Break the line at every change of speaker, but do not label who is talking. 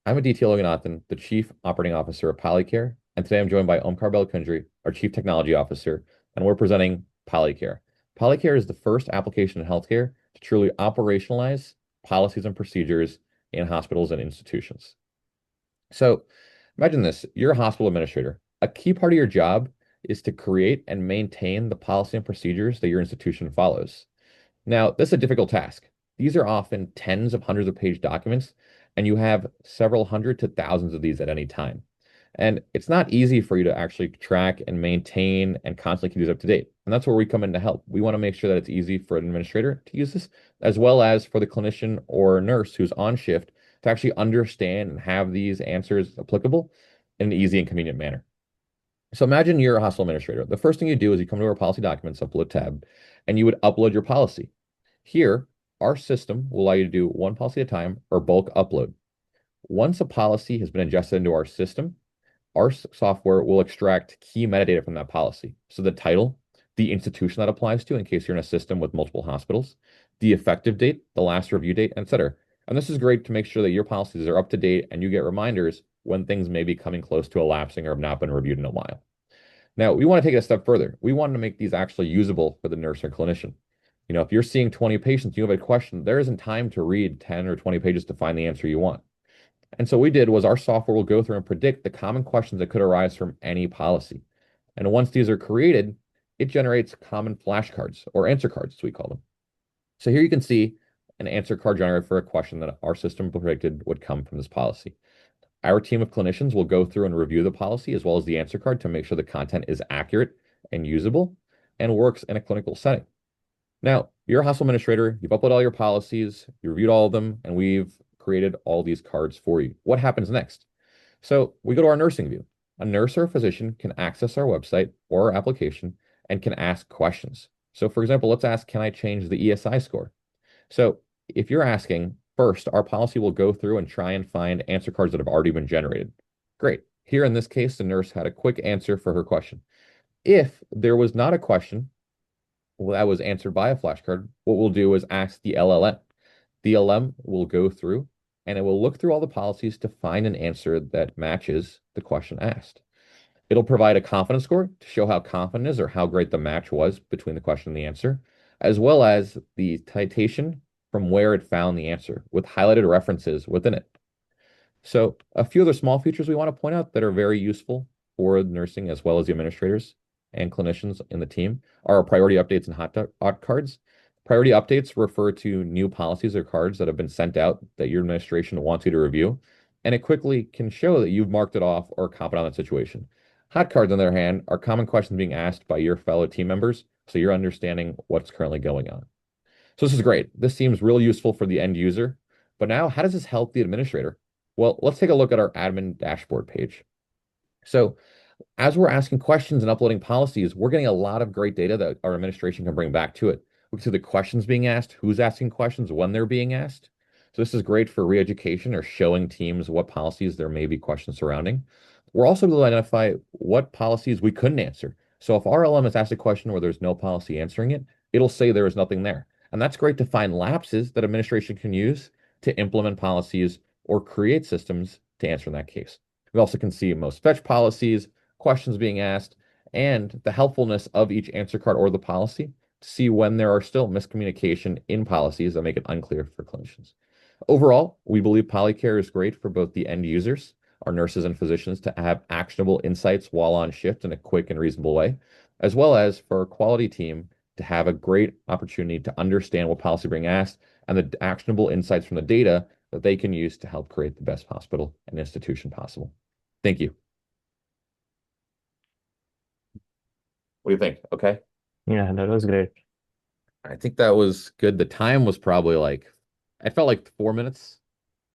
I'm Aditya Loganathan, the Chief Operating Officer of Policare, and today I'm joined by Omkar Belkundri, our Chief Technology Officer, and we're presenting Policare. Policare is the first application in healthcare to truly operationalize policies and procedures in hospitals and institutions. So imagine this, you're a hospital administrator. A key part of your job is to create and maintain the policy and procedures that your institution follows. Now, this is a difficult task. These are often tens of hundreds of page documents, and you have several hundred to thousands of these at any time. And it's not easy for you to actually track and maintain and constantly keep these up to date. And that's where we come in to help. We want to make sure that it's easy for an administrator to use this, as well as for the clinician or nurse who's on shift to actually understand and have these answers applicable in an easy and convenient manner. So imagine you're a hospital administrator. The first thing you do is you come to our policy documents, upload tab, and you would upload your policy. Here, our system will allow you to do one policy at a time or bulk upload. Once a policy has been ingested into our system, our software will extract key metadata from that policy. So the title, the institution that applies to in case you're in a system with multiple hospitals, the effective date, the last review date, etc. And this is great to make sure that your policies are up to date and you get reminders when things may be coming close to elapsing or have not been reviewed in a while. Now, we want to take it a step further. We want to make these actually usable for the nurse or clinician. If you're seeing 20 patients, you have a question, there isn't time to read 10 or 20 pages to find the answer you want. And so what we did was our software will go through and predict the common questions that could arise from any policy. And once these are created, it generates common flashcards or answer cards, as we call them. So here you can see an answer card generated for a question that our system predicted would come from this policy. Our team of clinicians will go through and review the policy as well as the answer card to make sure the content is accurate and usable and works in a clinical setting. Now, you're a hospital administrator, you've uploaded all your policies, you reviewed all of them, and we've created all these cards for you. What happens next? So we go to our nursing view. A nurse or a physician can access our website or our application and can ask questions. So for example, let's ask, can I change the ESI score? So if you're asking, first, our policy will go through and try and find answer cards that have already been generated. Great. Here in this case, the nurse had a quick answer for her question. If there was not a question that was answered by a flashcard, what we'll do is ask the LLM. The LLM will go through and it will look through all the policies to find an answer that matches the question asked. It'll provide a confidence score to show how confident it is or how great the match was between the question and the answer, as well as the citation from where it found the answer with highlighted references within it. So a few other small features we want to point out that are very useful for nursing as well as the administrators and clinicians in the team are our priority updates and hot cards. Priority updates refer to new policies or cards that have been sent out that your administration wants you to review, and it quickly can show that you've marked it off or commented on that situation. Hot cards, on the other hand, are common questions being asked by your fellow team members, so you're understanding what's currently going on. So this is great. This seems real useful for the end user, but now how does this help the administrator? Well, let's take a look at our admin dashboard page. So as we're asking questions and uploading policies, we're getting a lot of great data that our administration can bring back to it. We can see the questions being asked, who's asking questions, when they're being asked. So this is great for re-education or showing teams what policies there may be questions surrounding. We're also able to identify what policies we couldn't answer. So if our LM has asked a question where there's no policy answering it, it'll say there is nothing there. And that's great to find lapses that administration can use to implement policies or create systems to answer in that case. We also can see most fetch policies, questions being asked, and the helpfulness of each answer card or the policy to see when there are still miscommunication in policies that make it unclear for clinicians. Overall, we believe Policare is great for both the end users, our nurses and physicians, to have actionable insights while on shift in a quick and reasonable way, as well as for our quality team to have a great opportunity to understand what policy being asked and the actionable insights from the data that they can use to help create the best hospital and institution possible. Thank you. What do you think? Okay.
Yeah, that was great.
I think that was good. The time was probably like, I felt like 4 minutes.